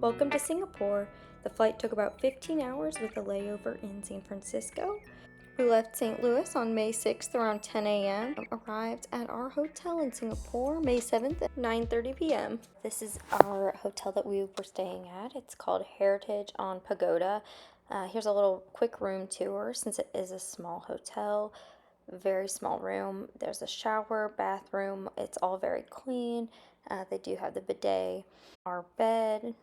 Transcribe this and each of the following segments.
Welcome to Singapore. The flight took about 15 hours with a layover in San Francisco. We left St. Louis on May 6th around 10 a.m. Arrived at our hotel in Singapore May 7th at 9:30 p.m. This is our hotel that we were staying at. It's called Heritage on Pagoda. Here's a little quick room tour since it is a small hotel. Very small room. There's a shower, bathroom. It's all very clean. They do have the bidet, our bed,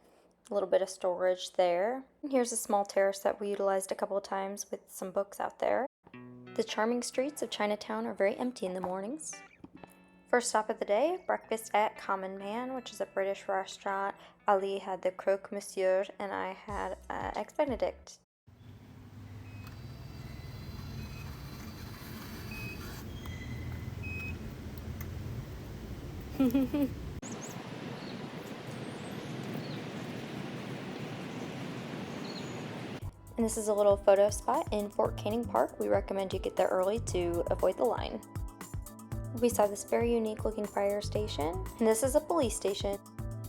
a little bit of storage there. Here's a small terrace that we utilized a couple of times with some books out there. The charming streets of Chinatown are very empty in the mornings. First stop of the day, breakfast at Common Man, which is a British restaurant. Ali had the croque monsieur and I had eggs benedict. And this is a little photo spot in Fort Canning Park. We recommend you get there early to avoid the line. We saw this very unique looking fire station, and this is a police station.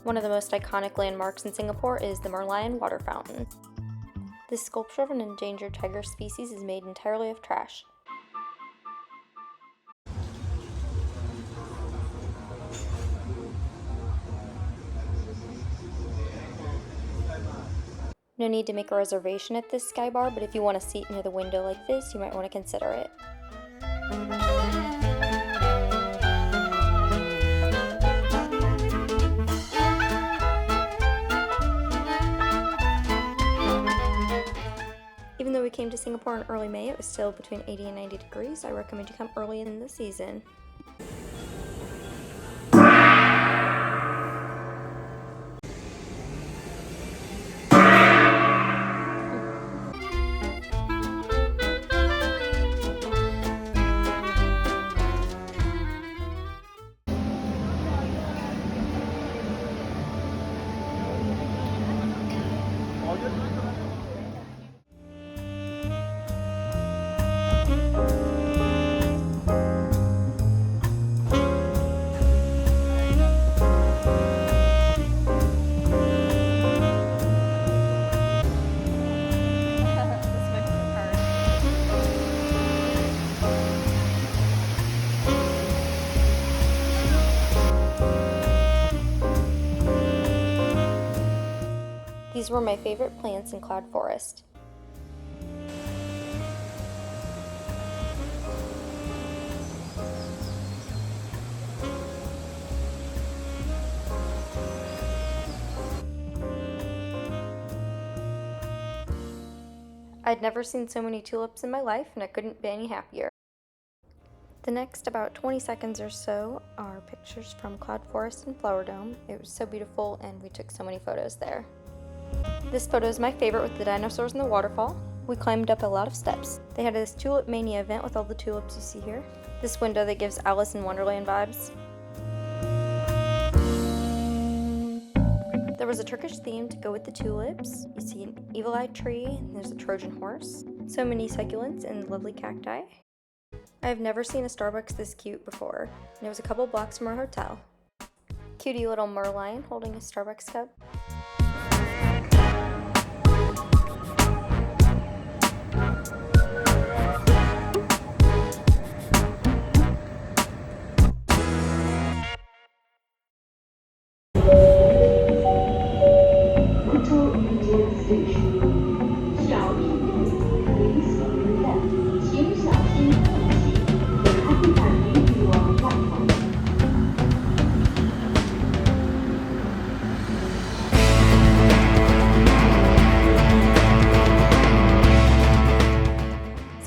One of the most iconic landmarks in Singapore is the Merlion water fountain. This sculpture of an endangered tiger species is made entirely of trash. No need to make a reservation at this sky bar, but if you want a seat near the window like this, you might want to consider it. Even though we came to Singapore in early May, it was still between 80 and 90 degrees. I recommend you come early in the season. These were my favorite plants in Cloud Forest. I'd never seen so many tulips in my life, and I couldn't be any happier. The next about 20 seconds or so are pictures from Cloud Forest and Flower Dome. It was so beautiful, and we took so many photos there. This photo is my favorite with the dinosaurs and the waterfall. We climbed up a lot of steps. They had this Tulip Mania event with all the tulips you see here. This window that gives Alice in Wonderland vibes. There was a Turkish theme to go with the tulips. You see an evil-eyed tree, and there's a Trojan horse. So many succulents and lovely cacti. I have never seen a Starbucks this cute before, and it was a couple blocks from our hotel. Cutie little Merlion holding a Starbucks cup.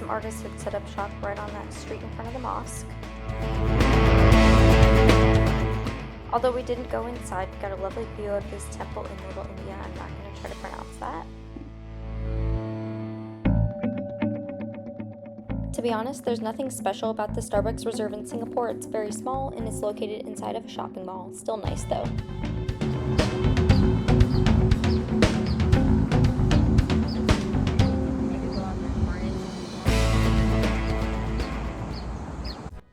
Artists had set up shop right on that street in front of the mosque. Although we didn't go inside, we got a lovely view of this temple in Little India. I'm not going to try to pronounce that. To be honest, there's nothing special about the Starbucks Reserve in Singapore. It's very small and it's located inside of a shopping mall. Still nice though.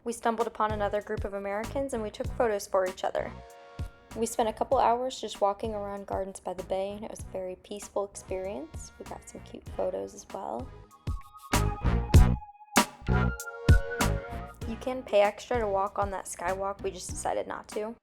We stumbled upon another group of Americans and we took photos for each other. We spent a couple hours just walking around gardens by the bay, and it was a very peaceful experience. We got some cute photos as well. You can pay extra to walk on that skywalk. We just decided not to.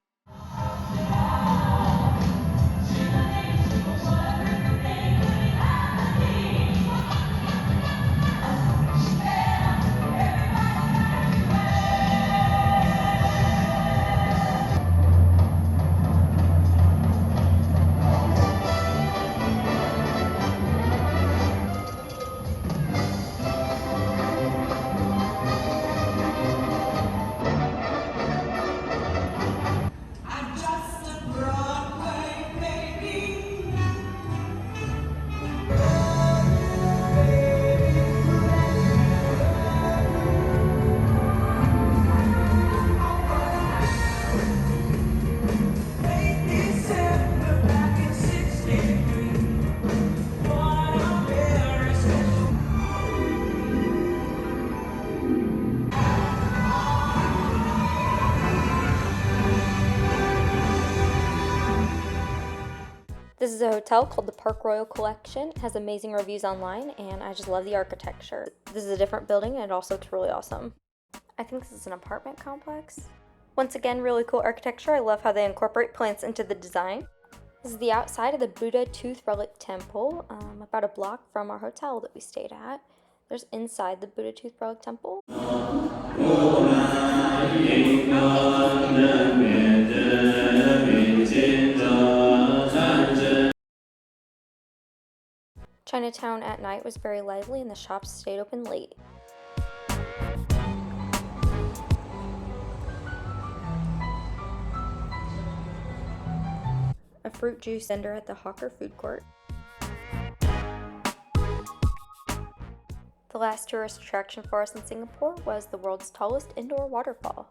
This is a hotel called the Park Royal Collection. It has amazing reviews online, and I just love the architecture. This is a different building, and it also looks really awesome. I think this is an apartment complex. Once again, really cool architecture. I love how they incorporate plants into the design. This is the outside of the Buddha Tooth Relic Temple, about a block from our hotel that we stayed at. There's inside the Buddha Tooth Relic Temple. Chinatown at night was very lively and the shops stayed open late. A fruit juice vendor at the Hawker food court. The last tourist attraction for us in Singapore was the world's tallest indoor waterfall.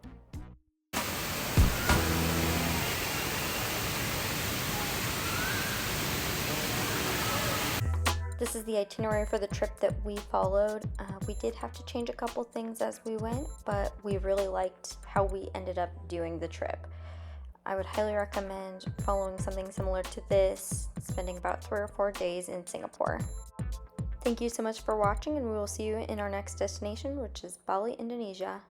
This is the itinerary for the trip that we followed. We did have to change a couple things as we went, but we really liked how we ended up doing the trip. I would highly recommend following something similar to this, spending about 3 or 4 days in Singapore. Thank you so much for watching, and we will see you in our next destination, which is Bali, Indonesia.